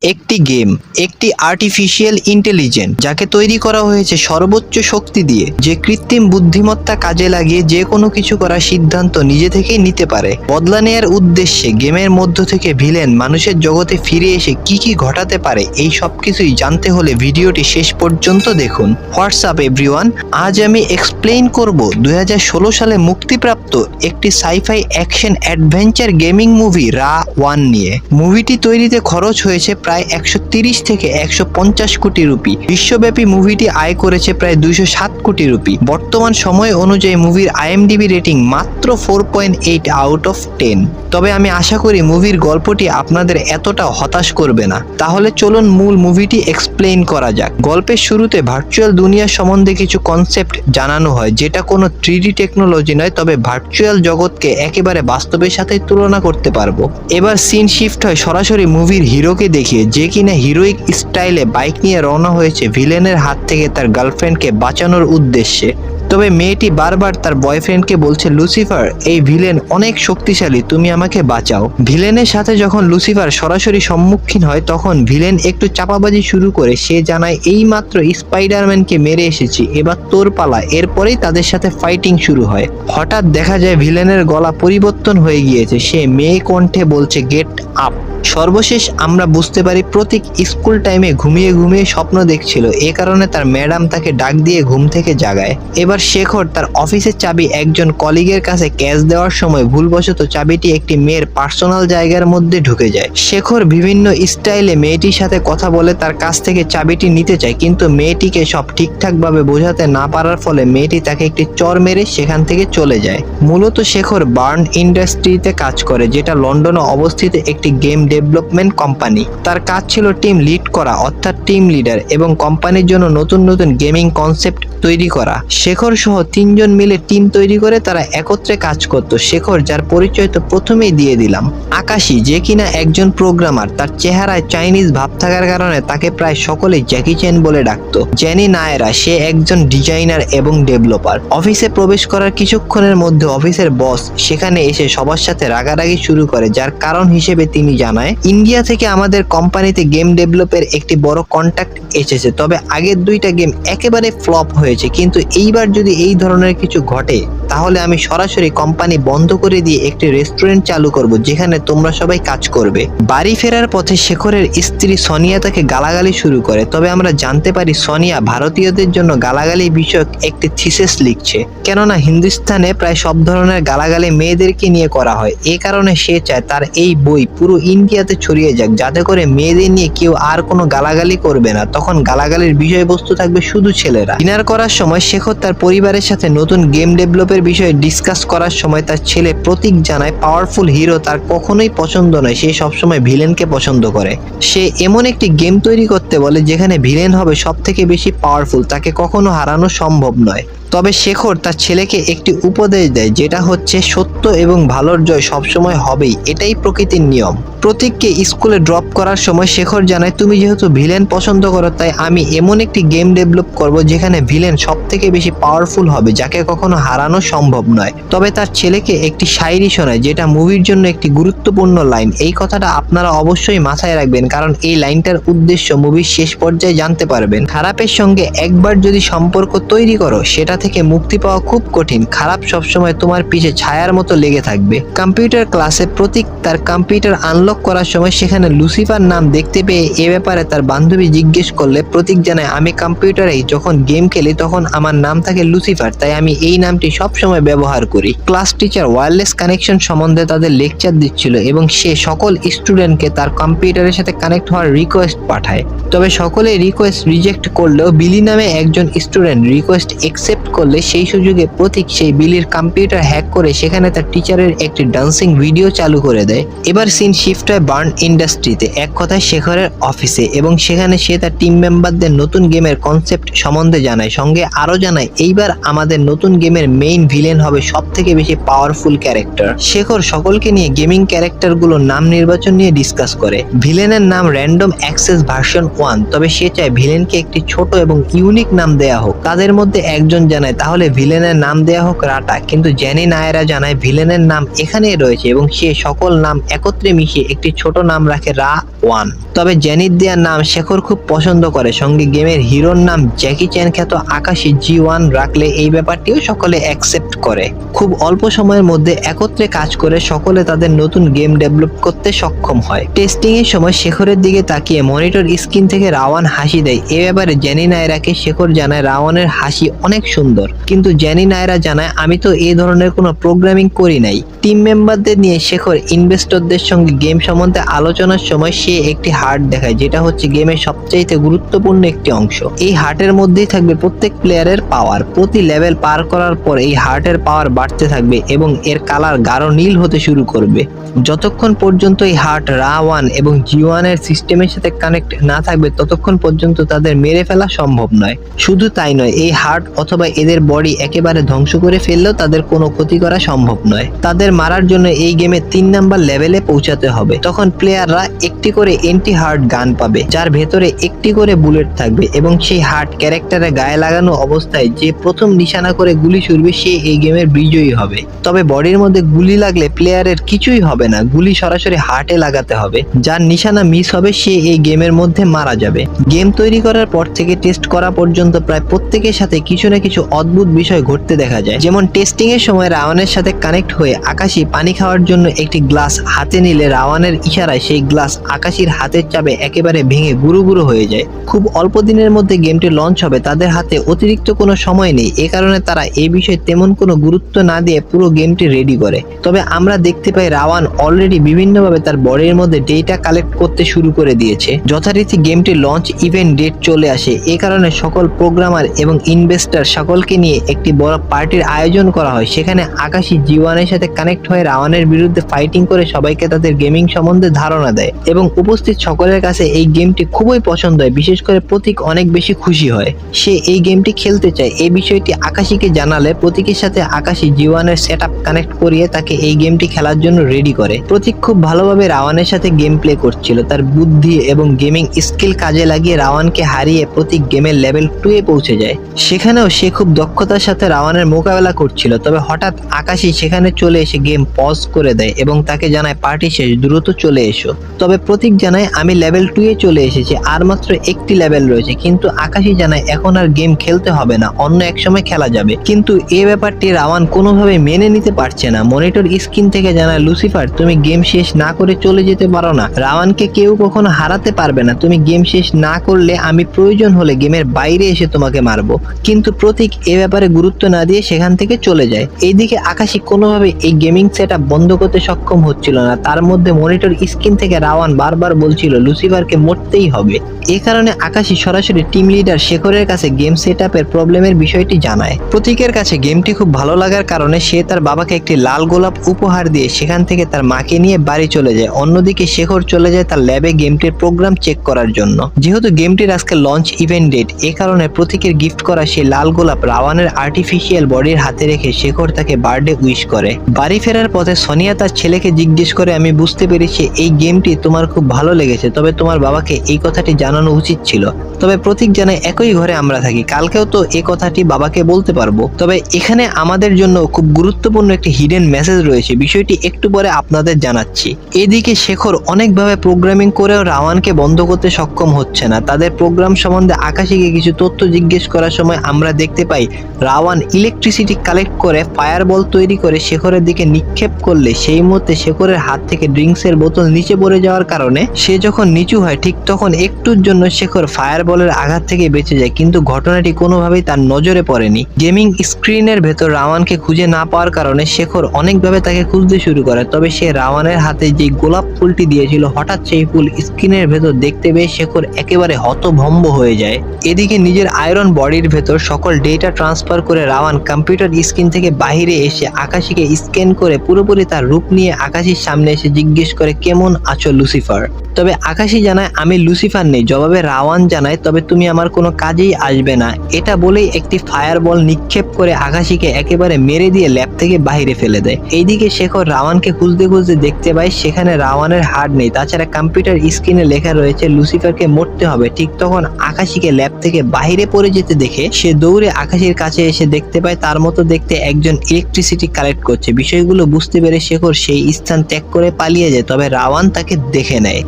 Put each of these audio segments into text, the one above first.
একটি গেম, একটি artificial intelligence যাকে তৈরি করা হয়েছে সর্বোচ্চ শক্তি দিয়ে, যে কৃত্রিম বুদ্ধিমত্তা কাজে লাগিয়ে যে কোনো কিছু করার সিদ্ধান্ত নিজে থেকেই নিতে পারে। বদলা নেয়ার উদ্দেশ্যে গেমের মধ্য থেকে ভিলেন মানুষের জগতে ফিরে এসে কি কি ঘটাতে পারে, এই সব কিছুই জানতে হলে ভিডিওটি শেষ পর্যন্ত দেখুন। হোয়াটসঅ্যাপ এভরিওয়ান, আজ আমি এক্সপ্লেইন করব 2016 সালে মুক্তিপ্রাপ্ত একটি sci fi action adventure gaming movie রা 1 নিয়ে। মুভিটি তৈরিতে খরচ হয়েছে প্রায় 130 থেকে 150 কোটি রুপি। বিশ্বব্যাপী মুভিটি আয় করেছে প্রায় 207 কোটি রুপি। বর্তমান সময় অনুযায়ী মুভির আইএমডিবি রেটিং মাত্র 4.8 আউট অফ 10। তবে আমি আশা করি মুভির গল্পটি আপনাদের এতটা হতাশ করবে না। তাহলে চলুন মূল মুভিটি এক্সপ্লেইন করা যাক। গল্পের শুরুতে ভার্চুয়াল দুনিয়া সম্বন্ধে কিছু কনসেপ্ট জানানো হয়, যেটা কোনো 3D টেকনোলজি নয়, তবে ভার্চুয়াল জগৎকে একেবারে বাস্তবের সাথে তুলনা করতে পারবো। এবার সিন শিফট হয় সরাসরি মুভির হিরোকে দেখিয়ে, যে কিনা হিরোইক স্টাইলে বাইক নিয়ে রওনা হয়েছে ভিলেনের হাত থেকে তার গার্লফ্রেন্ডকে বাঁচানোর উদ্দেশ্যে। তবে মেয়েটি বারবার তার বয়ফ্রেন্ডকে বলছে, লুসিফার, এই ভিলেন অনেক শক্তিশালী, তুমি আমাকে বাঁচাও। ভিলেনের সাথে যখন লুসিফার সরাসরি সম্মুখীন হয়, তখন ভিলেন একটু চাপাবাজি শুরু করে। সে জানায়, এই মাত্র স্পাইডারম্যানকে মেরে এসেছি, এবার তোর পালা। এরপরেই তাদের সাথে ফাইটিং শুরু হয়। হঠাৎ দেখা যায় ভিলেনের গলা পরিবর্তন হয়ে গিয়েছে। সে মেয়ে কণ্ঠে বলছে, গেট আপ। সর্বশেষ আমরা বুঝতে পারি প্রতীক স্কুল টাইমে ঘুমিয়ে ঘুমিয়ে স্বপ্ন দেখছিল, এ কারণে তার ম্যাডাম তাকে ডাক দিয়ে ঘুম থেকে জাগায়। এবার শেখর তার অফিসের চাবি একজন কলিগের কাছে ক্যাশ দেওয়ার সময় ভুলবশত চাবিটি একটি মেয়ের পার্সোনাল জায়গার মধ্যে ঢুকে যায়। শেখর বিভিন্ন স্টাইলে মেয়েটির সাথে কথা বলে তার কাছ থেকে চাবিটি নিতে চায়, কিন্তু মেয়েটিকে সব ঠিকঠাকভাবে বোঝাতে না পারার ফলে মেয়েটি তাকে একটি চর মেরে সেখান থেকে চলে যায়। মূলত শেখর বার্ন ইন্ডাস্ট্রিতে কাজ করে, যেটা লন্ডনে অবস্থিত একটি গেম ডেভেলপমেন্ট কোম্পানি। তার কাজ ছিল টিম লিড করা, অর্থাৎ টিম লিডার, এবং কোম্পানির জন্য নতুন নতুন গেমিং কনসেপ্ট তৈরি করা। শেখর সহ 3 জন মিলে টিম তৈরি করে তারা একত্রে কাজ করত। শেখর, যার পরিচয় তো প্রথমেই দিয়ে দিলাম, আকাশী, যে কিনা একজন প্রোগ্রামার। তার চেহারায় চাইনিজ ভাব থাকার কারণে তাকে প্রায় সকলেই জ্যাকি চ্যান বলে ডাকতো। জেনি নায়রা, সে একজন ডিজাইনার এবং ডেভেলপার। অফিসে প্রবেশ করার কিছুক্ষণের মধ্যে অফিসের বস সেখানে এসে সবার সাথে রাগারাগি শুরু করে, যার কারণ হিসেবে তিনি জানায়, ইন্ডিয়া থেকে আমাদের কোম্পানিতে গেম ডেভেলপের একটি বড় কন্ট্রাক্ট এসেছে, তবে আগের 2টা গেম একেবারে ফ্লপ হয়েছে, কিন্তু এইবার যদি এই ধরনের কিছু ঘটে তাহলে আমি সরাসরি কোম্পানি বন্ধ করে দিয়ে একটি রেস্টুরেন্ট চালু করব, যেখানে তোমরা সবাই কাজ করবে। বাড়ি ফেরার পথে শেখরের স্ত্রী সোনিয়া তাকে গালাগালি শুরু করে, তবে আমরা জানতে পারি সোনিয়া ভারতীয়দের জন্য গালাগালি বিষয়ক একটি থিসিস লিখছে, কেননা হিন্দুস্তানে প্রায় সব ধরনের গালাগালি মেয়েদেরকে নিয়ে করা হয়। এ কারণে সে চায় তার এই বই পুরো ইন্ডিয়াতে ছড়িয়ে যাক, যাতে করে মেয়েদের নিয়ে কেউ আর কোনো গালাগালি করবে না। তখন গালাগালির বিষয়বস্তু থাকবে শুধু ছেলেরা। ডিনার করার সময় শেখর তার পরিবারের সাথে নতুন গেম ডেভেলপের বিষয়ে ডিসকাস করার সময় তার ছেলে প্রতীক জানায়, পাওয়ারফুল হিরো তার কখনোই পছন্দ নয়, সে সবসময় ভিলেনকে পছন্দ করে। সে এমন একটি গেম তৈরি করতে বলে যেখানে ভিলেন হবে সব থেকে বেশি পাওয়ারফুল, তাকে কখনো হারানো সম্ভব নয়। তবে শেখর তার ছেলেকে একটি উপদেশ দেয়, যেটা হচ্ছে সত্য এবং ভালোর জয় সবসময় হবেই, এটাই প্রকৃতির নিয়ম। প্রতীককে স্কুলে ড্রপ করার সময় শেখর জানায়, তুমি যেহেতু ভিলেন পছন্দ করো, তাই আমি এমন একটি গেম ডেভেলপ করব যেখানে ভিলেন সব থেকে বেশি পাওয়ারফুল হবে, যাকে কখনো হারানো সম্ভব নয়। তবে তার ছেলেকে একটি শায়রি শোনায়, যেটা মুভির জন্য একটি গুরুত্বপূর্ণ লাইন। এই কথাটা আপনারা অবশ্যই মাথায় রাখবেন, কারণ এই লাইনটার উদ্দেশ্য মুভির শেষ পর্যায়ে জানতে পারবেন। খারাপের সঙ্গে একবার যদি সম্পর্ক তৈরি করো, সেটা থেকে মুক্তি পাওয়া খুব কঠিন। খারাপ সবসময় তোমার পিছে ছায়ার মতো লেগে থাকবে। কম্পিউটার ক্লাসে প্রতীক তার কম্পিউটার আনলক করার সময় সেখানে লুসিফার নাম দেখতে পেয়ে এ ব্যাপারে তার বান্ধবী জিজ্ঞেস করলে প্রতীক জানায়, আমি কম্পিউটারেই যখন গেম খেলি তখন আমার নাম থাকে লুসিফার, তাই আমি এই নামটি সবসময় ব্যবহার করি। ক্লাস টিচার ওয়্যারলেস কানেকশন সম্বন্ধে তাদের লেকচার দিচ্ছিল এবং সে সকল স্টুডেন্টকে তার কম্পিউটারের সাথে কানেক্ট হওয়ার রিকোয়েস্ট পাঠায়। তবে সকলে রিকোয়েস্ট রিজেক্ট করলেও বিলি নামে একজন স্টুডেন্ট রিকোয়েস্ট অ্যাকসেপ্ট করলে সেই সুযোগে প্রতীক সেই বিলির কম্পিউটার হ্যাক করে সেখানে তার টিচারের একটি ডান্সিং ভিডিও চালু করে দেয়। এবার সিন শিফট হয় বার্ন ইন্ডাস্ট্রিতে, এক কথায় শেখরের অফিসে, এবং সেখানে সে তার টিম মেম্বারদের নতুন গেমের কনসেপ্ট সম্বন্ধে জানায়। সঙ্গে আরো জানায়, এইবার আমাদের নতুন গেমের মেইন ভিলেন হবে সব থেকে বেশি পাওয়ারফুল ক্যারেক্টার। শেখর সকলকে নিয়ে গেমিং ক্যারেক্টারগুলোর নাম নির্বাচন নিয়ে ডিসকাস করে। ভিলেনের নাম র্যান্ডম অ্যাক্সেস ভার্সন 1, তবে সে চায় ভিলেনকে একটি ছোট এবং ইউনিক নাম দেয়া হোক। তাদের মধ্যে একজন জানায়, জানায় তাহলে ভিলেনের নাম দেয়া হোক রাটা, কিন্তু জেনি নায়রা জানায় ভিলেনের নাম এখানেই রয়েছে এবং সে সকল নাম একত্রে মিশিয়ে একটি ছোট নাম রাখে রা-ওয়ান। তবে জেনির দেয়া নাম শেখর খুব পছন্দ করে, সঙ্গে গেমের হিরোর নাম জ্যাকি চ্যান খ্যাত আকাশী জি1 রাখলে এই ব্যাপারটিও সকলে অ্যাকসেপ্ট করে। খুব অল্প সময়ের মধ্যে একত্রে কাজ করে সকলে তাদের নতুন গেম ডেভেলপ করতে সক্ষম হয়। টেস্টিং এর সময় শেখরের দিকে তাকিয়ে মনিটর স্ক্রিন থেকে রাওয়ান হাসি দেয়। এ ব্যাপারে জেনি নায়রাকে শেখর জানায় রাওয়ানের হাসি অনেক সুন্দর, কিন্তু জেনি নায়রা জানায় আমি তো এই ধরনের কোনো প্রোগ্রামিং করি নাই। টিম মেম্বারদের নিয়ে শেখর ইনভেস্টরদের সঙ্গে গেম সম্বন্ধে আলোচনার সময় সে একটি হার্ট দেখায়, যেটা হচ্ছে গেমের সবচাইতে গুরুত্বপূর্ণ একটি অংশ। এই হার্টের মধ্যেই থাকবে প্রত্যেক প্লেয়ারের পাওয়ার। প্রতি লেভেল পার করার পর এই হার্টের পাওয়ার বাড়তে থাকবে এবং এর কালার গাঢ় নীল হতে শুরু করবে। যতক্ষণ পর্যন্ত এই হার্ট রা-ওয়ান এবং জি1 এর সিস্টেমের সাথে কানেক্ট না থাকবে ততক্ষণ পর্যন্ত তাদের মেরে ফেলা সম্ভব নয়। শুধু তাই নয়, এই হার্ট অথবা এদের বডি একেবারে ধ্বংস করে ফেললেও তাদের কোনো ক্ষতি করা সম্ভব নয়। তাদের মারার জন্য এই গেমে 3 নাম্বার লেভেলে পৌঁছাতে হবে। তখন প্লেয়াররা একটি করে এন্টি হার্ট গান পাবে, যার ভেতরে একটি করে বুলেট থাকবে এবং সেই হার্ট ক্যারেক্টারে গায়ে লাগানো অবস্থায় যে প্রথম নিশানা করে গুলি ছুড়বে সে এই গেমের বিজয়ী হবে। তবে বডির মধ্যে গুলি লাগলে প্লেয়ারের কিছুই হবে না, গুলি সরাসরি হার্টে লাগাতে হবে। যার নিশানা মিস হবে সে এই গেমের মধ্যে মারা যাবে। গেম তৈরি করার পর থেকে টেস্ট করা পর্যন্ত প্রায় প্রত্যেকের সাথে কিছু না কিছু অদ্ভুত বিষয় ঘটতে দেখা যায়। যেমন টেস্টিং এর সময় রাওয়ানের সাথে কানেক্ট হয়ে আকাশী পানি খাওয়ার জন্য একটি গ্লাস হাতে নিলে রাওয়ানের ইশারায় সেই গ্লাস আকাশীর হাতের চাপে একেবারে ভেঙে গুঁড়ো গুঁড়ো হয়ে যায়। খুব অল্প দিনের মধ্যে গেমটি লঞ্চ হবে, তাদের হাতে অতিরিক্ত কোনো সময় নেই, এ কারণে তারা এই বিষয়ে তেমন কোনো গুরুত্ব না দিয়ে পুরো গেমটি রেডি করে। তবে আমরা দেখতে পাই রাওয়ান অলরেডি বিভিন্নভাবে তার বডির মধ্যে ডেটা কালেক্ট করতে শুরু করে দিয়েছে। যথারীতি গেমটি লঞ্চ ইভেন্ট ডেট চলে আসে, এ কারণে সকল প্রোগ্রামার এবং ইনভেস্টর সকলকে নিয়ে একটি বড় পার্টির আয়োজন করা হয়। সেখানে আকাশী জি1 এর সাথে কানেক্ট হয়ে রাওয়ানের বিরুদ্ধে ফাইটিং করে সবাইকে তাদের গেমিং সম্বন্ধে ধারণা দেয় এবং উপস্থিত সকলের কাছে এই গেমটি খুবই পছন্দ হয়। বিশেষ করে প্রতীক অনেক বেশি খুশি হয়, সে এই গেমটি খেলতে চায়। এই বিষয়টি আকাশীকে জানালে প্রতীকের সাথে আকাশী জি1 এর সেটআপ কানেক্ট করিয়ে তাকে এই গেমটি খেলার জন্য রেডি করে। প্রতীক খুব ভালোভাবে রাওয়ানের সাথে গেম প্লে করছিল, তার বুদ্ধি এবং গেমিং স্কিল কাজে লাগিয়ে রাওয়ানকে হারিয়ে প্রতীক গেমের লেভেল 2 এ পৌঁছে যায়। সেখানেও সে খুব দক্ষতার সাথে রাওয়ানের মোকাবেলা করছিল। তবে হঠাৎ আকাশী সেখানে চলে এসে গেম পজ করে দেয় এবং তাকে জানায় পার্টি শেষ, দ্রুত চলে এসো। তবে প্রতীক জানায় আমি লেভেল 2 এ চলে এসেছি, আর মাত্র একটি লেভেল রয়েছে। কিন্তু আকাশী জানায় এখন আর গেম খেলতে হবে না, অন্য এক সময় খেলা যাবে। কিন্তু এই ব্যাপারটি রাওয়ান কোনোভাবে মেনে নিতে পারছে না। মনিটর স্ক্রিন থেকে জানায় লুসিফার তুমি গেম শেষ না করে চলে যেতে পারো না, রাওয়ানকে কেউ কখনো হারাতে পারবে না। তুমি গেম শেষ না করলে আমি প্রয়োজন হলে গেমের বাইরে এসে তোমাকে মারবো। কিন্তু প্রতীক এ ব্যাপারে গুরুত্ব না দিয়ে সেখান থেকে চলে যায়। এইদিকে আকাশী কোনোভাবে এই গেমিং সেটআপ বন্ধ করতে সক্ষম হচ্ছিল না। তার মধ্যে মনিটর স্ক্রিন থেকে রাওয়ান বারবার বলছিল লুসিফারকে মরতেই হবে। এই কারণে আকাশী সরাসরি টিম লিডার শেখরের কাছে গেম সেটআপের প্রবলেমের বিষয়টি জানায়। প্রতীকের কাছে গেমটি খুব ভালো লাগার কারণে সে তার বাবাকে একটি লাল গোলাপ উপহার দিয়ে সেখান থেকে তার মাকে নিয়ে বাড়ি চলে যায়। অন্যদিকে শেখর চলে যায় তার ল্যাবে গেমটির প্রোগ্রাম চেক করার জন্য। যেহেতু গেমটির আজকে লঞ্চ ইভেন্ট ডেট, এ কারণে প্রতীকের গিফট করা সেই লাল গোলাপ রাওয়ানের আর্টিফিশিয়াল বডির হাতে রেখে শেখর তাকে বার্থডে উইশ করে। বাড়ি ফেরার পথে সোনিয়া তার ছেলেকে জিজ্ঞেস করে আমি বুঝতে পেরেছি এই গেমটি তোমার খুব ভালো লেগেছে, তবে তোমার বাবাকে এই কথাটি জানানো উচিত ছিল। তবে প্রতীক জানায় একই ঘরে আমরা থাকি, কালকেও তো এই কথাটি বাবাকে বলতে পারবো। তবে এখানে আমাদের জন্য খুব গুরুত্বপূর্ণ একটি হিডেন মেসেজ রয়েছে, বিষয়টি একটু পরে আপনাদের জানাচ্ছি। এদিকে শেখর অনেকভাবে প্রোগ্রামিং করেও রাওয়ানকে বন্ধ করতে সক্ষম হচ্ছে না। তাদের প্রোগ্রাম সম্বন্ধে আকাশীকে কিছু তথ্য জিজ্ঞেস করার সময় আমরা দেখতে পাই রাওয়ান ইলেকট্রিসিটি কালেক্ট করে ফায়ার বল তৈরি করে শেখরের দিকে নিক্ষেপ করলে সেই মুহূর্তে শেখরের হাত থেকে ড্রিঙ্কসের বোতল নিচে পড়ে যাওয়ার কারণে সে যখন নিচু হয় ঠিক তখন একটুর জন্য শেখর ফায়ার বলের আঘাত থেকে বেঁচে যায়, কিন্তু ঘটনাটি কোনোভাবেই তার নজরে পড়েনি। গেমিং স্ক্রিনের ভেতর রাওয়ানকে খুঁজে না পাওয়ার কারণে শেখর অনেকভাবে তাকে খুঁজতে শুরু করে। তবে সে রাওয়ানের হাতে যে গোলাপ ফুলটি দিয়েছিল হঠাৎ সেই ফুল স্ক্রিনের ভেতর দেখতে পেয়ে শেখর একেবারে হতভম্ব হয়ে যায়। এদিকে নিজের আয়রন বডির ভেতর সকল ডেটা ট্রান্সফার করে রাওয়ান কম্পিউটার স্ক্রিন থেকে বাইরে এসে আকাশীকে স্ক্যান করে পুরোপুরি তার রূপ নিয়ে আকাশীর সামনে এসে জিজ্ঞেস করে কেমন আছো লুসিফার। তবে আকাশী জানায় আমি লুসিফার নেই। জবাবে রাওয়ান জানায় তবে তুমি আমার কোনো কাজেই আসবে না। এটা বলেই একটি ফায়ার বল নিক্ষেপ করে আকাশীকে একেবারে মেরে দিয়ে ল্যাব থেকে বাইরে ফেলে দেয়। এইদিকে শেখর রাওয়ানকে খুঁজতে খুঁজতে দেখতে পায় সেখানে রাওয়ানের হাড় নেই, তাছাড়া কম্পিউটার স্ক্রিনে লেখা রয়েছে লুসিফারকে মরতে হবে। ঠিক তখন আকাশীকে ল্যাব থেকে বাইরে পড়ে যেতে দেখে সে দৌড়ে আকাশীর কাছে এসে দেখতে পায় তার মতো দেখতে একজন ইলেকট্রিসিটি কালেক্ট করছে। বিষয়গুলো বুঝতে পেরে শেখর সেই স্থান ত্যাগ করে পালিয়ে যায়, তবে রাওয়ান তাকে দেখে নেয়।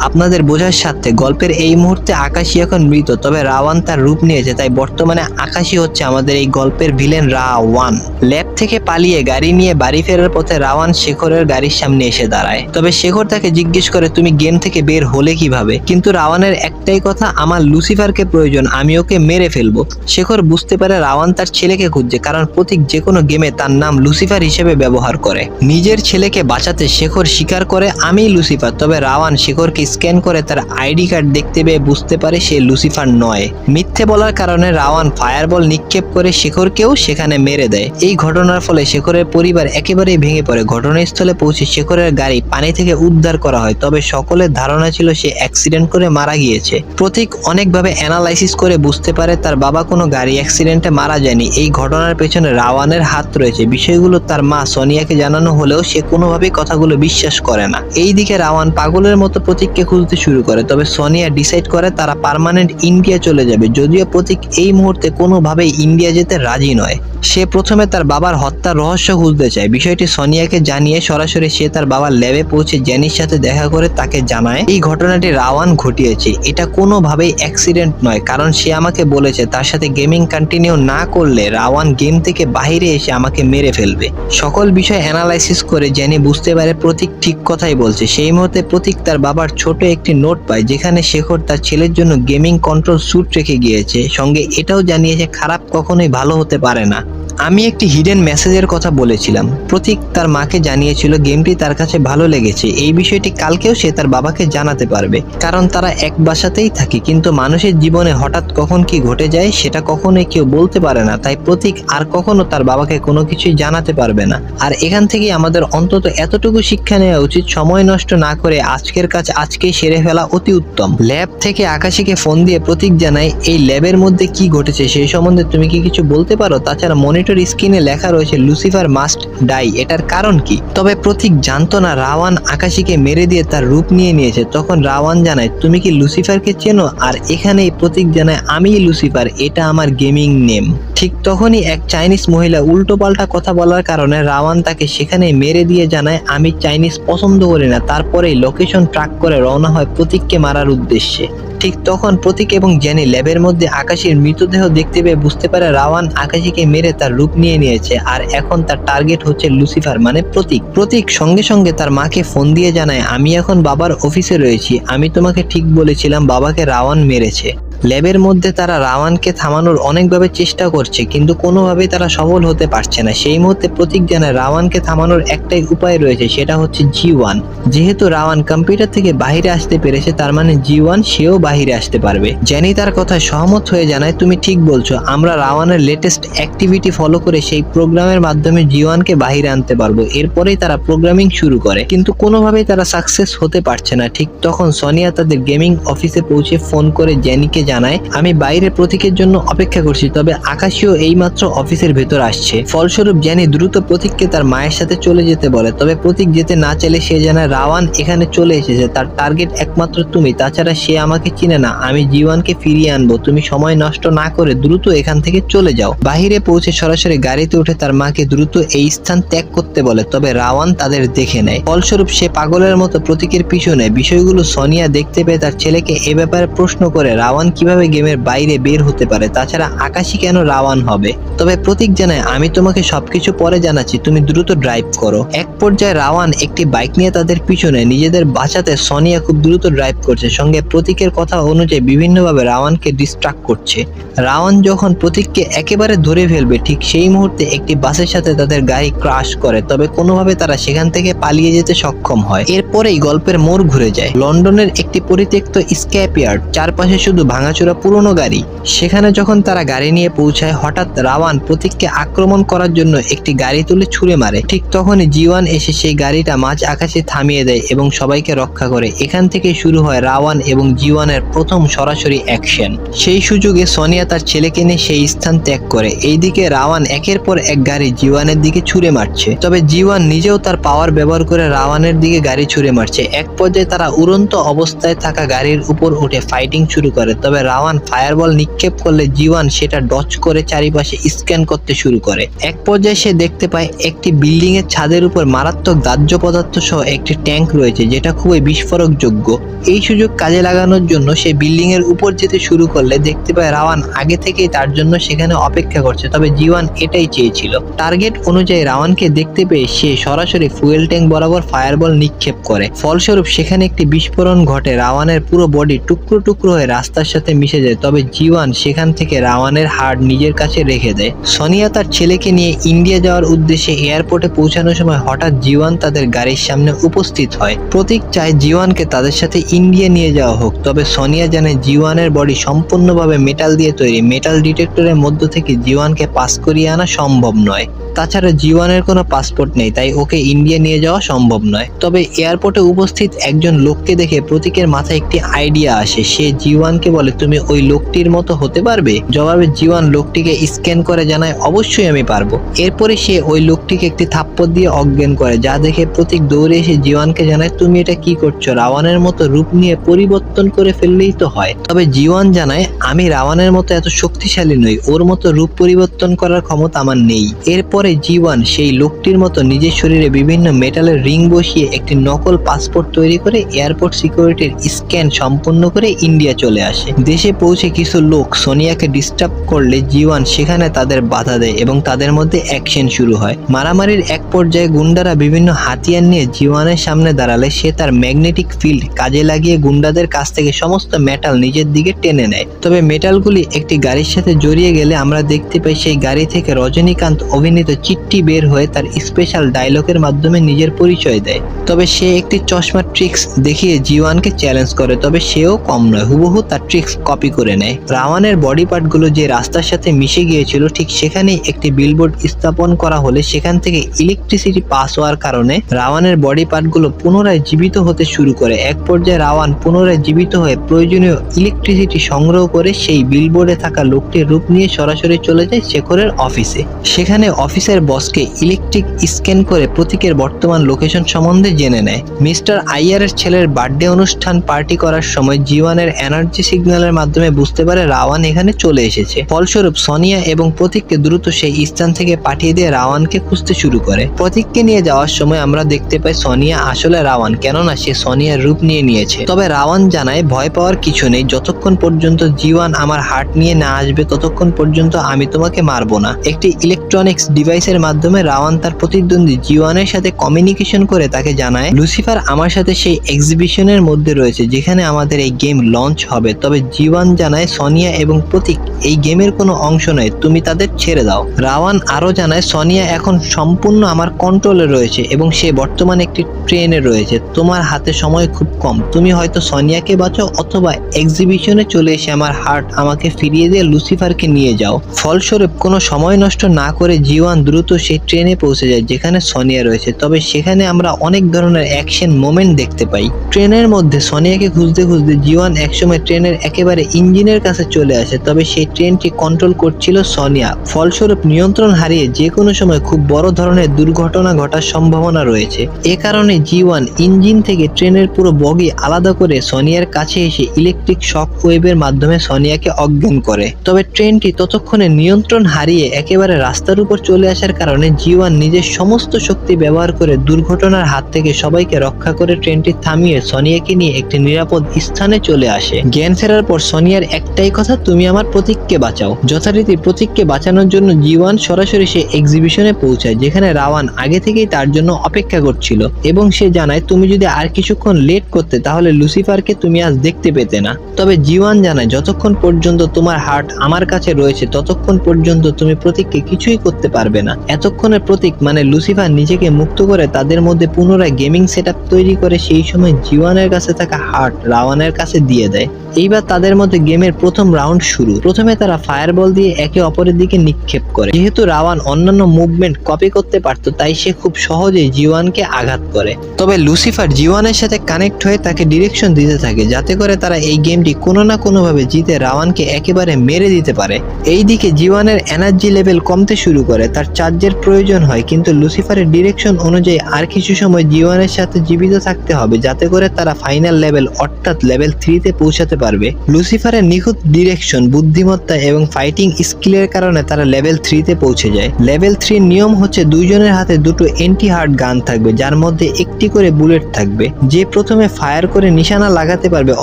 আপনাদের বোঝার সাথে গল্পের এই মুহূর্তে আকাশী এখন মৃত, তবে রাওয়ান তার রূপ নিয়েছে, তাই বর্তমানে আকাশী হচ্ছে আমাদের এই গল্পের ভিলেন রাওয়ান। ল্যাব থেকে পালিয়ে গাড়ি নিয়ে বাড়ি ফেরার পথে রাওয়ান শেখরের গাড়ির সামনে এসে দাঁড়ায়, তবে শেখর তাকে জিজ্ঞেস করে তুমি গেম থেকে বের হলে কিভাবে। কিন্তু রাওয়ানের একটাই কথা, আমার লুসিফারকে প্রয়োজন, আমি ওকে মেরে ফেলবো। শেখর বুঝতে পারে রাওয়ান তার ছেলেকে খুঁজছে, কারণ প্রতীক যে কোনো গেমে তার নাম লুসিফার হিসেবে ব্যবহার করে। নিজের ছেলেকে বাঁচাতে শেখর স্বীকার করে আমি লুসিফার, তবে রাওয়ান শেখরকে স্ক্যান করে তার আইডি কার্ড দেখতে পেয়ে বুঝতে পারে সে লুসিফার নয়। মিথ্যে বলার কারণে রাওয়ান ফায়ারবল নিক্ষেপ করে শেখরকেও সেখানে মেরে দেয়। এই ঘটনার ফলে শেখরের পরিবার একেবারেই ভেঙে পড়ে। ঘটনাস্থলে পৌঁছে শেখরের গাড়ি পানি থেকে উদ্ধার করা হয়, তবে সকলের ধারণা ছিল সে অ্যাক্সিডেন্ট করে মারা গিয়েছে। প্রতীক অনেকভাবে অ্যানালাইসিস করে বুঝতে পারে তার বাবা কোনো গাড়ি অ্যাক্সিডেন্টে মারা যায়নি। এই ঘটনার পেছনে রাওয়ানের হাত রয়েছে। বিষয়গুলো তার মা সোনিয়াকে জানানো হলেও সে কোনোভাবেই কথাগুলো বিশ্বাস করে না। এইদিকে রাওয়ান পাগলের মতো প্রতীককে খুঁজতে শুরু করে, তবে সোনিয়া ডিসাইড করে তারা পার্মানেন্ট ইন্ডিয়া চলে যাবে। যদিও প্রতীক এই মুহূর্তে কোনোভাবেই ইন্ডিয়া যেতে রাজি নয়। সে প্রথমে তার বাবার হত্যার রহস্য খুঁজতে চায়। বিষয়টি সোনিয়াকে জানিয়ে সরাসরি সে তার বাবার ল্যাবে পৌঁছে জেনির সাথে দেখা করে তাকে জানায় এই ঘটনাটি রাওয়ান ঘটিয়েছে। এটা কোনোভাবেই অ্যাক্সিডেন্ট নয়, কারণ সে আমাকে বলেছে তার সাথে গেমিং কন্টিনিউ না করলে রাওয়ান গেম থেকে বাইরে এসে আমাকে মেরে ফেলবে। সকল বিষয় অ্যানালাইসিস করে জেনি বুঝতে পারে প্রতীক ঠিক কথাই বলছে। সেই মুহূর্তে প্রতীক তার বাবার ছোট একটি নোট পায়, যেখানে শেখর তার ছেলের জন্য গেমিং কন্ট্রোল স্যুট রেখে গিয়েছে। সঙ্গে এটাও জানিয়েছে খারাপ কখনোই ভালো হতে পারে না। আমি একটি হিডেন মেসেজের কথা বলেছিলাম। প্রতীক তার মাকে জানিয়েছিল গেমটি তার কাছে ভালো লেগেছে। এই বিষয়টি কালকেও সে তার বাবাকে জানাতে পারবে, কারণ তারা এক বাসাতেই থাকে। কিন্তু মানুষের জীবনে হঠাৎ কখন কি ঘটে যায় সেটা কখনোই কেউ বলতে পারে না, তাই প্রতীক আর কখনো তার বাবাকে কোনো কিছুই জানাতে পারবে না। আর এখান থেকেই আমাদের অন্তত এতটুকু শিক্ষা নেওয়া উচিত, সময় নষ্ট না করে আজকের কাজ আজকেই সেরে ফেলা অতি উত্তম। ল্যাব থেকে আকাশীকে ফোন দিয়ে প্রতীক জানায় এই ল্যাবের মধ্যে কি ঘটেছে সেই সম্বন্ধে তুমি কি কিছু বলতে পারো। তাছাড়া মনিটর স্ক্রিনে লেখা রয়েছে লুসিফার মাস্ট ডাই, এটার কারণ কি। তবে প্রতীক জানতো না রাওয়ান আকাশীকে মেরে দিয়ে তার রূপ নিয়ে নিয়েছে। তখন রাওয়ান জানায় তুমি কি লুসিফারকে চেনো, আর এখানেই প্রতীক জানায় আমি লুসিফার, এটা আমার গেমিং নেম। ঠিক তখনই এক চাইনিজ মহিলা উল্টোপাল্টা কথা বলার কারণে রাওয়ান তাকে সেখানে মেরে দিয়ে জানায় আমি চাইনিজ পছন্দ করি না। তারপরেই লোকেশন ট্র্যাক করে রওনা হয় প্রতীককে মারার উদ্দেশ্যে। ঠিক তখন প্রতীক এবং জেনি ল্যাবের মধ্যে আকাশীর মৃতদেহ দেখতে পেয়ে বুঝতে পারে রাওয়ান আকাশীকে মেরে তার রূপ নিয়ে নিয়েছে, আর এখন তার টার্গেট হচ্ছে লুসিফার মানে প্রতীক। প্রতীক সঙ্গে সঙ্গে তার মাকে ফোন দিয়ে জানায় আমি এখন বাবার অফিসে রয়েছি, আমি তোমাকে ঠিক বলেছিলাম বাবাকে রাওয়ান মেরেছে। ল্যাবের মধ্যে তারা রাওয়ানকে থামানোর অনেকভাবে চেষ্টা করছে, কিন্তু কোনোভাবেই তারা সফল হতে পারছে না। সেই মুহূর্তে প্রতীক জানায় রাওয়ানকে থামানোর একটাই উপায় রয়েছে, সেটা হচ্ছে G1। যেহেতু রাওয়ান কম্পিউটার থেকে বাহিরে আসতে পেরেছে, তার মানে G1 সেও বাহিরে আসতে পারবে। জেনি তার কথায় সহমত হয়ে জানায় তুমি ঠিক বলছো, আমরা রাওয়ানের লেটেস্ট অ্যাক্টিভিটি ফলো করে সেই প্রোগ্রামের মাধ্যমে G1কে বাহিরে আনতে পারবো। এরপরেই তারা প্রোগ্রামিং শুরু করে, কিন্তু কোনোভাবেই তারা সাকসেস হতে পারছে না। ঠিক তখন সোনিয়া তাদের গেমিং অফিসে পৌঁছে ফোন করে জেনিকে জানায় আমি বাইরে প্রতীকের জন্য অপেক্ষা করছি, তবে আকাশীও এইমাত্র অফিসের ভেতর আসছে। ফলস্বরূপ জেনি দ্রুত প্রতীককে তার মায়ের সাথে চলে যেতে বলে, তবে প্রতীক যেতে না চাইলে সে জানায় রাওয়ান এখানে চলে এসেছে, তার টার্গেট একমাত্র তুমি, তাছাড়া সে আমাকে চিনে না। আমি G1কে ফিরিয়ে আনবো, তুমি সময় নষ্ট না করে দ্রুত এখান থেকে চলে যাও। বাহিরে পৌঁছে সরাসরি গাড়িতে উঠে তার মাকে দ্রুত এই স্থান ত্যাগ করতে বলে, তবে রাওয়ান তাদের দেখে নেয়। ফলস্বরূপ সে পাগলের মতো প্রতীকের পিছু নেয়। বিষয়গুলো সোনিয়া দেখতে পেয়ে তার ছেলেকে এ ব্যাপারে প্রশ্ন করে রাওয়ান কিভাবে গেমের বাইরে বের হতে পারে, তাছাড়া আকাশী কেন রাওয়ান হবে। তবে প্রতীক জানায় আমি তোমাকে সবকিছু পরে জানাচ্ছি, তুমি দ্রুত ড্রাইভ করো। এক পর্যায়ে রাওয়ান একটি বাইক নিয়ে তাদের পিছনে নিজেদের বাঁচাতে সোনিয়া খুব দ্রুত ড্রাইভ করছে, সঙ্গে প্রতীকের কথা অনুযায়ী বিভিন্নভাবে রাওয়ানকে ডিস্ট্রাক্ট করছে। রাওয়ান যখন প্রতীককে একেবারে ধরে ফেলবে ঠিক সেই মুহূর্তে একটি বাসের সাথে তাদের গাড়ি ক্রাশ করে, তবে কোনোভাবে তারা সেখান থেকে পালিয়ে যেতে সক্ষম হয়। এরপরেই গল্পের মোড় ঘুরে যায় লন্ডনের একটি পরিত্যক্ত স্ক্র্যাপ ইয়ার্ড। চারপাশে শুধু ভাঙা ভাঙাচোরা পুরনো গাড়ি। সেখানে যখন তারা গাড়ি নিয়ে পৌঁছায়, হঠাৎ রাওয়ান প্রতীককে আক্রমণ করার জন্য একটি গাড়ি তুলে ছুঁড়ে মারে। ঠিক তখনই জিওয়ান এসে সেই গাড়িটা মাঝ আকাশে থামিয়ে দেয় এবং সবাইকে রক্ষা করে। এখান থেকে শুরু হয় রাওয়ান এবং জিওয়ানের প্রথম সরাসরি অ্যাকশন। সেই সুযোগে সোনিয়া তার ছেলেকে নিয়ে সেই স্থান ত্যাগ করে। এইদিকে রাওয়ান একের পর এক গাড়ি জিওয়ানের দিকে ছুঁড়ে মারছে, তবে জিওয়ান নিজেও তার পাওয়ার ব্যবহার করে রাওয়ানের দিকে গাড়ি ছুঁড়ে মারছে। এক পর্যায়ে তারা উড়ন্ত অবস্থায় থাকা গাড়ির উপর উঠে ফাইটিং শুরু করে, তবে রাওয়ান ফায়ারবল নিক্ষেপ করলে জিওয়ান সেটা ডজ করে চারিপাশে স্ক্যান করতে শুরু করে। এক পর্যায়ে সে দেখতে পায় একটি বিল্ডিং এর ছাদের উপর মারাত্মক দাহ্য পদার্থ সহ একটি ট্যাঙ্ক রয়েছে, যেটা খুবই বিস্ফোরকযোগ্য। এই সুযোগ কাজে লাগানোর জন্য সে বিল্ডিং এর উপর যেতে শুরু করলে দেখতে পায় রাওয়ান আগে থেকেই তার জন্য সেখানে অপেক্ষা করছে, তবে জিওয়ান এটাই চেয়েছিল। টার্গেট অনুযায়ী রাওয়ানকে দেখতে পেয়ে সে সরাসরি ফুয়েল ট্যাঙ্ক বরাবর ফায়ারবল নিক্ষেপ করে। ফলস্বরূপ সেখানে একটি বিস্ফোরণ ঘটে। রাওয়ানের পুরো বডি টুকরো টুকরো হয়ে রাস্তার সাথে মিশে যায়, তবে জিওয়ান সেখান থেকে রাওয়ানের হাড় নিজের কাছে রেখে দেয়। সোনিয়া তার ছেলেকে নিয়ে ইন্ডিয়া যাওয়ার উদ্দেশ্যে এয়ারপোর্টে পৌঁছানোর সময় হঠাৎ জিওয়ান তাদের গাড়ির সামনে উপস্থিত হয়। প্রতীক চায় জিওয়ানকে তাদের সাথে ইন্ডিয়া নিয়ে যাওয়া হোক, তবে সোনিয়া জানে জিওয়ানের বডি সম্পূর্ণভাবে মেটাল দিয়ে তৈরি। মেটাল ডিটেক্টরের মধ্য থেকে জিওয়ানকে পাস করিয়ে আনা সম্ভব নয়। তাছাড়া জিওয়ানের কোনো পাসপোর্ট নেই, তাই ওকে ইন্ডিয়া নিয়ে যাওয়া সম্ভব নয়। তবে এয়ারপোর্টে উপস্থিত একজন লোককে দেখে প্রতীকের মাথায় একটি আইডিয়া আসে। সে জিওয়ানকে বলে, তুমি ওই লোকটির মতো হতে পারবে? জবাবে জিওয়ান লোকটিকে স্ক্যান করে জানায়, অবশ্যই আমি পারবো। এরপরে সে ওই লোকটিকে একটি থাপ্পড় দিয়ে অজ্ঞান করে, যা দেখে প্রতীক দৌড়ে এসে জিওয়ানকে জানায়, তুমি এটা কি করছো? রাওয়ানের মতো রূপ নিয়ে পরিবর্তন করে ফেললেই তো হয়। তবে জিওয়ান জানায়, আমি রাওয়ানের মতো এত শক্তিশালী নই, ওর মতো রূপ পরিবর্তন করার ক্ষমতা আমার নেই। এরপরে জিওয়ান সেই লোকটির মতো নিজের শরীরে বিভিন্ন মেটালের রিং বসিয়ে একটি নকল পাসপোর্ট তৈরি করে এয়ারপোর্ট সিকিউরিটির স্ক্যান সম্পন্ন করে ইন্ডিয়া চলে আসে। দেশে পৌঁছে কিছু লোক সোনিয়াকে ডিস্টার্ব করলে জিওয়ান সেখানে তাদের বাধা দেয় এবং তাদের মধ্যে অ্যাকশন শুরু হয়। মারামারির এক পর্যায়ে গুন্ডারা বিভিন্ন হাতিয়ার নিয়ে জিওয়ানের সামনে দাঁড়ালে সে তার ম্যাগনেটিক ফিল্ড কাজে লাগিয়ে গুন্ডাদের কাছ থেকে সমস্ত মেটাল নিজের দিকে টেনে নেয়। তবে মেটালগুলি একটি গাড়ির সাথে জড়িয়ে গেলে আমরা দেখতে পাই সেই গাড়ি থেকে রজনীকান্ত অভিনীত চিঠি বের হয়ে তার স্পেশাল ডায়লগের মাধ্যমে নিজের পরিচয় দেয়। তবে সে একটি চশমা ট্রিক্স দেখিয়ে জিওয়ানকে চ্যালেঞ্জ করে, তবে সেও কম নয়, হুবহু তার ট্রিক্স কপি করে নেয়। রাওয়ানের বডি পার্টগুলো যে রাস্তার সাথে মিশে গিয়েছিল ঠিক সেখানেই একটি বিলবোর্ড স্থাপন করা হলে সেখান থেকে ইলেকট্রিসিটি পাস হওয়ার কারণে রাওয়ানের বডি পার্টগুলো পুনরায় জীবিত হতে শুরু করে। এক পর্যায়ে রাওয়ান পুনরায় জীবিত হয়ে প্রয়োজনীয় ইলেকট্রিসিটি সংগ্রহ করে সেই বিলবোর্ডে থাকা লোকটির রূপ নিয়ে সরাসরি চলে যায় শেখরের অফিসে। সেখানে অফিসের বসকে ইলেকট্রিক স্ক্যান করে প্রতীকের বর্তমান লোকেশন সম্বন্ধে জেনে নেয়। মিস্টার আইয়ারের ছেলের বার্থডে অনুষ্ঠান পার্টি করার সময় জিওয়ানের এনার্জি সিগন্যালের মাধ্যমে বুঝতে পারে রাওয়ান এখানে চলে এসেছে। ফলস্বরূপ সোনিয়া এবং প্রতীককে দ্রুত সেই স্থান থেকে পাঠিয়ে দিয়ে রাওয়ানকে খুঁজতে শুরু করে। প্রতীককে নিয়ে যাওয়ার সময় আমরা দেখতে পাই সোনিয়া আসলে রাওয়ান, কেননা সে সোনিয়ার রূপ নিয়ে নিয়েছে। তবে রাওয়ান জানায়, ভয় পাওয়ার কিছু নেই, যতক্ষণ পর্যন্ত জিওয়ান আমার হার্ট নিয়ে না আসবে ততক্ষণ পর্যন্ত আমি তোমাকে মারবো না। একটি ইলেকট্রনিক্স ডিভাইসের মাধ্যমে রাওয়ান তার প্রতিদ্বন্দ্বী জিওয়ানের সাথে কমিউনিকেশন করে তাকে জানায়, লুসিফার আমার সাথে সেই এক্সিবিশনের মধ্যে রয়েছে যেখানে আমাদের এই গেম লঞ্চ হবে। তবে জিওয়ান জানায়, সোনিয়া এবং প্রতীক এই গেমের কোনো অংশ নয়, তুমি তাদের ছেড়ে দাও। রাওয়ান আরো জানায়, সোনিয়া এখন সম্পূর্ণ আমার কন্ট্রোলে রয়েছে এবং সে বর্তমানে একটি ট্রেনে রয়েছে। তোমার হাতে সময় খুব কম, তুমি হয়তো সোনিয়াকে বাঁচাও অথবা এক্সিবিশনে চলে এসে আমার হার্ট আমাকে ফিরিয়ে দিয়ে লুসিফারকে নিয়ে যাও। ফলস্বরূপ কোনো সময় নষ্ট না করে জিওয়ান দ্রুত সেই ট্রেনে পৌঁছে যায় যেখানে সোনিয়া রয়েছে। তবে সেখানে আমরা অনেক ধরনের অ্যাকশন মোমেন্ট দেখতে পাই। ট্রেনের মধ্যে সোনিয়াকে খুঁজতে খুঁজতে জিওয়ান একসময় ট্রেনের একেবারে ইঞ্জিনের কাছে চলে আসে, তবে সেই ট্রেনটি কন্ট্রোল করছিল সোনিয়া। ফলস্বরূপ নিয়ন্ত্রণ হারিয়ে যে কোনো সময় খুব বড় ধরনের দুর্ঘটনা ঘটার সম্ভাবনা রয়েছে। এ কারণে জিওয়ান ইঞ্জিন থেকে ট্রেনের পুরো বগি আলাদা করে সোনিয়ার কাছে এসে ইলেকট্রিক শক ওয়েভের মাধ্যমে সোনিয়াকে অজ্ঞান করে। তবে ট্রেনটি ততক্ষণে নিয়ন্ত্রণ হারিয়ে একেবারে রাস্তার উপর চলে আসার কারণে জিওয়ান নিজের সমস্ত শক্তি ব্যবহার করে দুর্ঘটনার হাত থেকে সবাইকে রক্ষা করে ট্রেনটি থামিয়ে সোনিয়াকে নিয়ে একটি নিরাপদ স্থানে চলে আসে। জ্ঞান ফেরার পর সোনিয়ার একটাই কথা, তুমি আমার প্রতীককে বাঁচাও। যথারীতি প্রতীককে বাঁচানোর জন্য জিওয়ান সরাসরি সে এক্সিবিশনে পৌঁছায় যেখানে রাওয়ান আগে থেকেই তার জন্য অপেক্ষা করছিল এবং সে জানায়, তুমি যদি আর কিছুক্ষণ লেট করতে তাহলে লুসিফারকে তুমি আজ দেখতে পেতে না। তবে জিওয়ান জানায়, যতক্ষণ পর্যন্ত তোমার হার্ট আমার কাছে রয়েছে ততক্ষণ পর্যন্ত তুমি প্রতীককে কিছুই করতে পারবে না। এতক্ষণে প্রতীক মানে লুসিফার নিজেকে মুক্ত করে তাদের মধ্যে পুনরায় গেমিং সেটআপ তৈরি করে সেই সময় জিওয়ানের কাছে থাকা হার্ট রাওয়ানের কাছে দিয়ে দেয়। এইবার তাদের মধ্যে গেমের প্রথম রাউন্ড শুরু। প্রথমে তারা ফায়ারবল দিয়ে একে অপরের দিকে নিক্ষেপ করে। যেহেতু রাওয়ান অন্যান্য মুভমেন্ট কপি করতে পারত, তাই সে খুব সহজেই জিওয়ানকে আঘাত করে। তবে লুসিফার জিওয়ানের সাথে কানেক্ট হয়ে তাকে ডিরেকশন দিতে থাকে, যাতে করে তারা এই গেমটি কোনো না কোনোভাবে জিতে রাওয়ানকে একেবারে মেরে দিতে পারে। এইদিকে জিওয়ানের এনার্জি লেভেল কমতে শুরু করে, তার চার্জের প্রয়োজন হয়, কিন্তু লুসিফারের ডিরেকশন অনুযায়ী আর কিছু সময় জিওয়ানের সাথে জীবিত থাকতে হবে, যাতে করে তারা ফাইনাল লেভেল অর্থাৎ লেভেল 3-তে পৌঁছাতে পারবে। লুসিফারের নিখুঁত ডিরেকশন, বুদ্ধিমত্তা এবং ফাইটিং স্কিলের কারণে তারা লেভেল 3-তে পৌঁছে যায়। লেভেল 3 নিয়ম হচ্ছে দুইজনের হাতে দুটো এন্টি হার্ড গান থাকবে, যার মধ্যে একটি করে বুলেট থাকবে। যে প্রথমে ফায়ার করে নিশানা লাগাতে পারবে,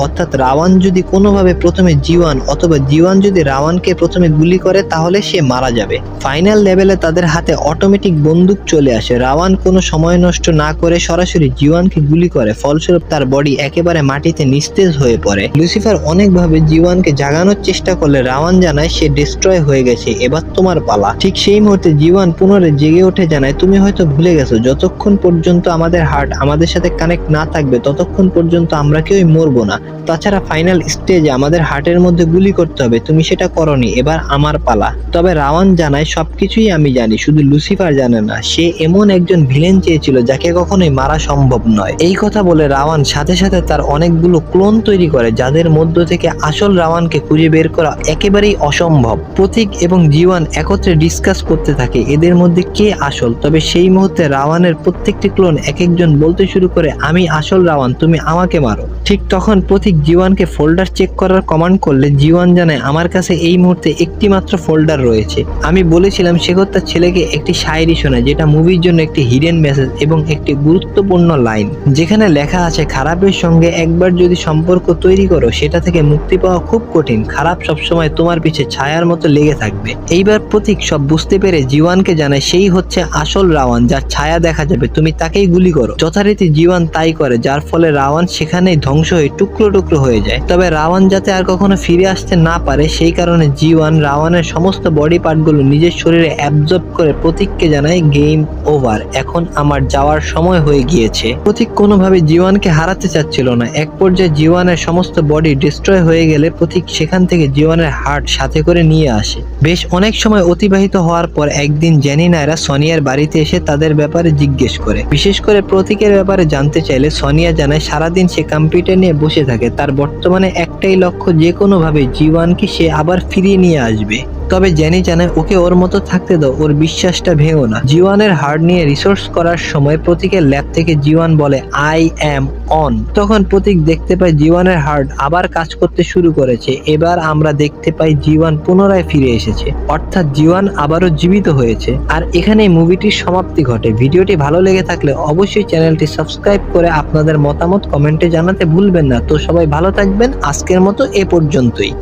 অর্থাৎ রাওয়ান যদি কোনোভাবে প্রথমে জিওয়ান অথবা জিওয়ান যদি রাওয়ানকে প্রথমে গুলি করে, তাহলে সে মারা যাবে। ফাইনাল লেভেলে তাদের হাতে অটোমেটিক বন্দুক চলে আসে। রাওয়ান কোনো সময় নষ্ট না করে সরাসরি জিওয়ানকে গুলি করে, ফলস্বরূপ তার বডি একেবারে মাটিতে নিস্তেজ হয়ে পড়ে। লুসিফার অনেকভাবে জিওয়ানকে জাগানোর চেষ্টা করলে রাওয়ান জানায় সে ডিস্ট্রয় হয়ে গেছে, এবার তোমার পালা। ঠিক সেই মুহূর্তে জিওয়ান পুনরায় জেগে উঠে জানায়, তুমি হয়তো ভুলে গেছো, যতক্ষণ পর্যন্ত আমাদের হার্ট আমাদের সাথে কানেক্ট না থাকবে ততক্ষণ পর্যন্ত আমরা কেউই মরবো না। তাছাড়া ফাইনাল স্টেজে আমাদের হার্টের মধ্যে গুলি করতে হবে, তুমি সেটা করনি, এবার আমার পালা। তবে রাওয়ান জানায় সবকিছুই আমি জানি, শুধু লুসিফার জানে না। সে এমন একজন ভিলেন চেয়েছিল যাকে কখনোই মারা সম্ভব নয়। এই কথা বলে রাওয়ান সাথে সাথে তার অনেকগুলো ক্লোন তৈরি করে, যাদের মধ্য থেকে আসল রাওয়ানকে খুঁজে বের করা একেবারেই অসম্ভব। প্রতীক এবং জিওয়ান একত্রে ডিসকাস করতে থাকে এদের মধ্যে কে আসল। তবে সেই মুহূর্তে রাওয়ানের প্রত্যেকটি ক্লোন এক একজন বলতে শুরু করে, আমি আসল রাওয়ান, তুমি আমাকে মারো। ঠিক তখন প্রতীক জিওয়ানকে ফোল্ডার চেক করার কমান্ড করলে জিওয়ান জানায়, আমার কাছে এই মুহূর্তে একটি মাত্র ফোল্ডার রয়েছে। আমি বলেছিলাম শেখর তার ছেলেকে একটি শায়রি শোনায়, যেটা মুভির জন্য একটি হিডেন মেসেজ এবং একটি গুরুত্বপূর্ণ লাইন, যেখানে লেখা আছে, খারাপের সঙ্গে একবার যদি সম্পর্ক তৈরি করো, সেটা থেকে মুক্তি পাওয়া খুব কঠিন। খারাপ সবসময় তোমার পিছে ছায়ার মতো লেগে থাকবে। এইবার প্রতীক সব বুঝতে পেরে জিওয়ানকে জানায় সেই হচ্ছে আসল রাওয়ান, যার ছায়া দেখা যাবে, তুমি তাকেই গুলি করো। যথারীতি জিওয়ান তাই করে, যার ফলে রাওয়ান সেখানেই ধ্বংস হয়ে টুকরো টুকরো হয়ে যায়। তবে রাওয়ান যাতে আর কখনো ফিরে আসতে না পারে, সেই কারণে জিওয়ান রাওয়ানের সমস্ত বডি পার্টগুলো নিজের শরীরে অ্যাবজর্ব করে প্রতীককে জানায়, গেম ওভার, এখন আমার যাওয়ার সময় হয়ে গিয়েছে। প্রতীক কোনোভাবে জিওয়ানকে হারাতে চাচ্ছিল না। এক পর্যায়ে জিওয়ানের সমস্ত বডি ডিস্ট্রয় হয়ে গেলে প্রতীক সেখান থেকে জিওয়ানের হার্ট সাথে করে নিয়ে আসে। বেশ অনেক সময় অতিবাহিত হওয়ার পর একদিন জেনি নায়রা সোনিয়ার বাড়িতে এসে তাদের ব্যাপারে জিজ্ঞেস করে। বিশেষ করে প্রতীকের ব্যাপারে জানতে চাইলে সোনিয়া জানায় সারাদিন সে কম্পিউটার নিয়ে বসে থাকে, তার বর্তমানে একটাই লক্ষ্য, যে কোনোভাবে জিওয়ানকে সে আবার ফিরিয়ে নিয়ে আসবে। তবে জেনি জানায় ওকে ওর মতো থাকতে দাও, ওর বিশ্বাসটা ভেঙো না। জিওয়ানের হার্ট নিয়ে রিসোর্স করার সময় প্রতীকের ল্যাব থেকে জিওয়ান বলে, আই অ্যাম অন। তখন প্রতীক দেখতে পায় জিওয়ানের হার্ট আবার কাজ করতে শুরু করেছে। এবার আমরা দেখতে পাই জিওয়ান পুনরায় ফিরে এসেছে, অর্থাৎ জিওয়ান আবারও জীবিত হয়েছে। আর এখানেই মুভিটির সমাপ্তি ঘটে। ভিডিওটি ভালো লেগে থাকলে অবশ্যই চ্যানেলটি সাবস্ক্রাইব করে আপনাদের মতামত কমেন্টে জানাতে ভুলবেন না। তো সবাই ভালো থাকবেন, আজকের মতো এ পর্যন্তই।